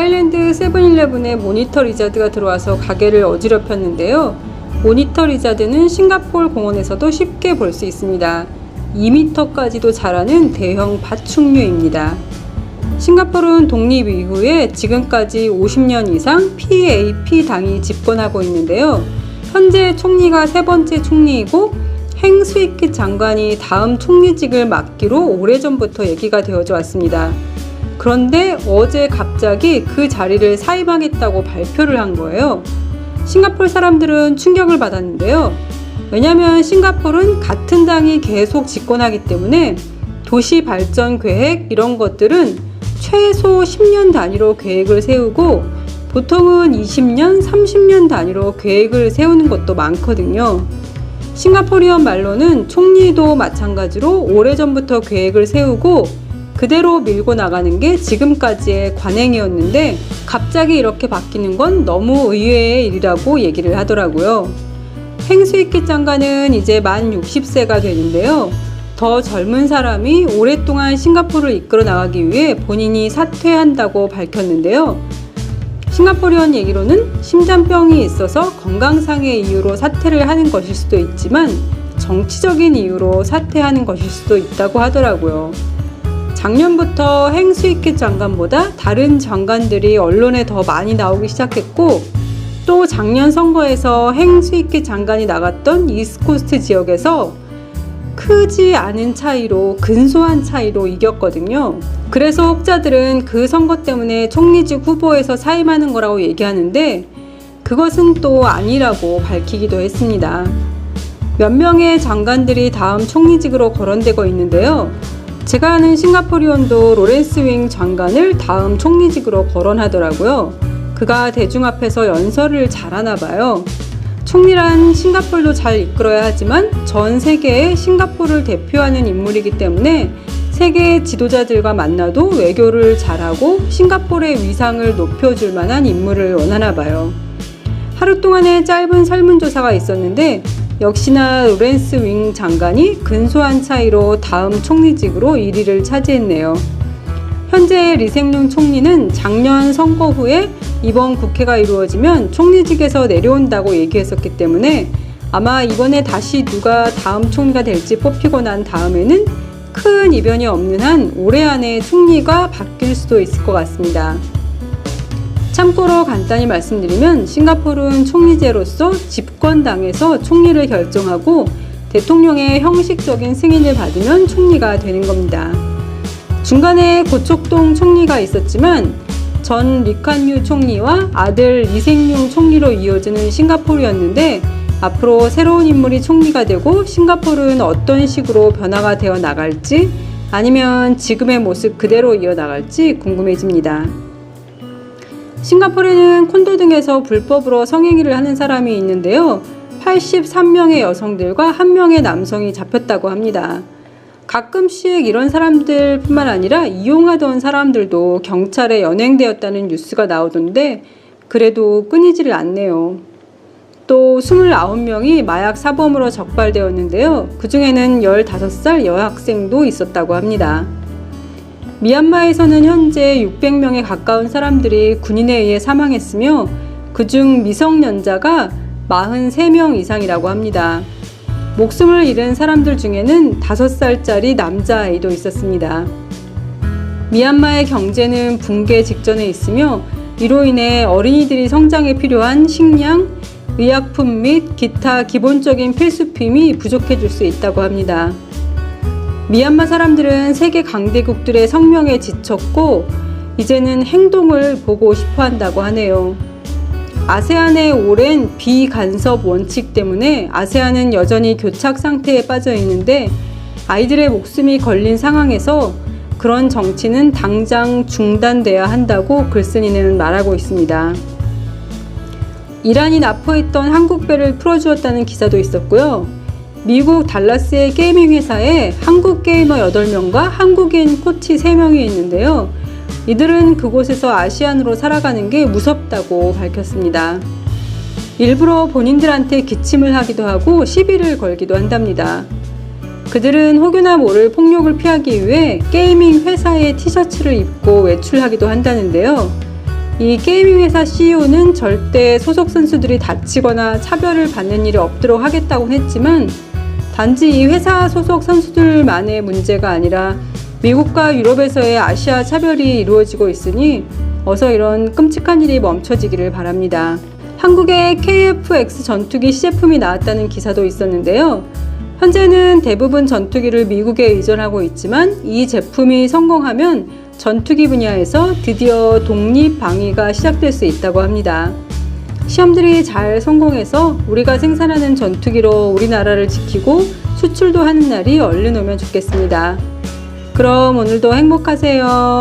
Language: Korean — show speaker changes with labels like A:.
A: 아일랜드 세븐일레븐에 모니터 리자드가 들어와서 가게를 어지럽혔는데요. 모니터 리자드는 싱가포르 공원에서도 쉽게 볼 수 있습니다. 2m까지도 자라는 대형 파충류입니다. 싱가포르는 독립 이후에 지금까지 50년 이상 PAP 당이 집권하고 있는데요. 현재 총리가 세 번째 총리이고 행 스위킷 장관이 다음 총리직을 맡기로 오래전부터 얘기가 되어져 왔습니다. 그런데 어제 갑자기 그 자리를 사임하겠다고 발표를 한 거예요. 싱가포르 사람들은 충격을 받았는데요. 왜냐하면 싱가포르는 같은 당이 계속 집권하기 때문에 도시 발전 계획 이런 것들은 최소 10년 단위로 계획을 세우고 보통은 20년, 30년 단위로 계획을 세우는 것도 많거든요. 싱가포리언 말로는 총리도 마찬가지로 오래전부터 계획을 세우고 그대로 밀고 나가는 게 지금까지의 관행이었는데 갑자기 이렇게 바뀌는 건 너무 의외의 일이라고 얘기를 하더라고요. 행 스위킷 장관은 이제 만 60세가 되는데요. 더 젊은 사람이 오랫동안 싱가포르를 이끌어 나가기 위해 본인이 사퇴한다고 밝혔는데요. 싱가포리언 얘기로는 심장병이 있어서 건강상의 이유로 사퇴를 하는 것일 수도 있지만 정치적인 이유로 사퇴하는 것일 수도 있다고 하더라고요. 작년부터 행 스위킷 장관보다 다른 장관들이 언론에 더 많이 나오기 시작했고 또 작년 선거에서 행 스위킷 장관이 나갔던 이스트코스트 지역에서 크지 않은 차이로 근소한 차이로 이겼거든요. 그래서 혹자들은 그 선거 때문에 총리직 후보에서 사임하는 거라고 얘기하는데 그것은 또 아니라고 밝히기도 했습니다. 몇 명의 장관들이 다음 총리직으로 거론되고 있는데요. 제가 아는 싱가포리언도 로렌스 윙 장관을 다음 총리직으로 거론하더라고요. 그가 대중 앞에서 연설을 잘하나 봐요. 총리란 싱가포르도 잘 이끌어야 하지만 전 세계에 싱가포르를 대표하는 인물이기 때문에 세계 지도자들과 만나도 외교를 잘하고 싱가포르의 위상을 높여줄 만한 인물을 원하나 봐요. 하루 동안의 짧은 설문조사가 있었는데 역시나 로렌스 윙 장관이 근소한 차이로 다음 총리직으로 1위를 차지했네요. 현재 리생룽 총리는 작년 선거 후에 이번 국회가 이루어지면 총리직에서 내려온다고 얘기했었기 때문에 아마 이번에 다시 누가 다음 총리가 될지 뽑히고 난 다음에는 큰 이변이 없는 한 올해 안에 총리가 바뀔 수도 있을 것 같습니다. 참고로 간단히 말씀드리면 싱가포르는 총리제로서 집권당에서 총리를 결정하고 대통령의 형식적인 승인을 받으면 총리가 되는 겁니다. 중간에 고척동 총리가 있었지만 전 리칸유 총리와 아들 리생룽 총리로 이어지는 싱가포르였는데 앞으로 새로운 인물이 총리가 되고 싱가포르는 어떤 식으로 변화가 되어 나갈지 아니면 지금의 모습 그대로 이어나갈지 궁금해집니다. 싱가포르에는 콘도 등에서 불법으로 성행위를 하는 사람이 있는데요. 83명의 여성들과 1명의 남성이 잡혔다고 합니다. 가끔씩 이런 사람들 뿐만 아니라 이용하던 사람들도 경찰에 연행되었다는 뉴스가 나오던데 그래도 끊이지를 않네요. 또 29명이 마약 사범으로 적발되었는데요. 그 중에는 15살 여학생도 있었다고 합니다. 미얀마에서는 현재 600명에 가까운 사람들이 군인에 의해 사망했으며 그중 미성년자가 43명 이상이라고 합니다. 목숨을 잃은 사람들 중에는 5살짜리 남자아이도 있었습니다. 미얀마의 경제는 붕괴 직전에 있으며 이로 인해 어린이들이 성장에 필요한 식량, 의약품 및 기타 기본적인 필수품이 부족해질 수 있다고 합니다. 미얀마 사람들은 세계 강대국들의 성명에 지쳤고 이제는 행동을 보고 싶어 한다고 하네요. 아세안의 오랜 비간섭 원칙 때문에 아세안은 여전히 교착 상태에 빠져 있는데 아이들의 목숨이 걸린 상황에서 그런 정치는 당장 중단돼야 한다고 글쓴이는 말하고 있습니다. 이란이 납포했던 한국 배를 풀어주었다는 기사도 있었고요. 미국 달라스의 게이밍 회사에 한국 게이머 8명과 한국인 코치 3명이 있는데요. 이들은 그곳에서 아시안으로 살아가는 게 무섭다고 밝혔습니다. 일부러 본인들한테 기침을 하기도 하고 시비를 걸기도 한답니다. 그들은 혹여나 모를 폭력을 피하기 위해 게이밍 회사의 티셔츠를 입고 외출하기도 한다는데요. 이 게이밍 회사 CEO는 절대 소속 선수들이 다치거나 차별을 받는 일이 없도록 하겠다고 했지만 단지 이 회사 소속 선수들만의 문제가 아니라 미국과 유럽에서의 아시아 차별이 이루어지고 있으니 어서 이런 끔찍한 일이 멈춰지기를 바랍니다. 한국에 KF-X 전투기 시제품이 나왔다는 기사도 있었는데요. 현재는 대부분 전투기를 미국에 의존하고 있지만 이 제품이 성공하면 전투기 분야에서 드디어 독립 방위가 시작될 수 있다고 합니다. 시험들이 잘 성공해서 우리가 생산하는 전투기로 우리나라를 지키고 수출도 하는 날이 얼른 오면 좋겠습니다. 그럼 오늘도 행복하세요.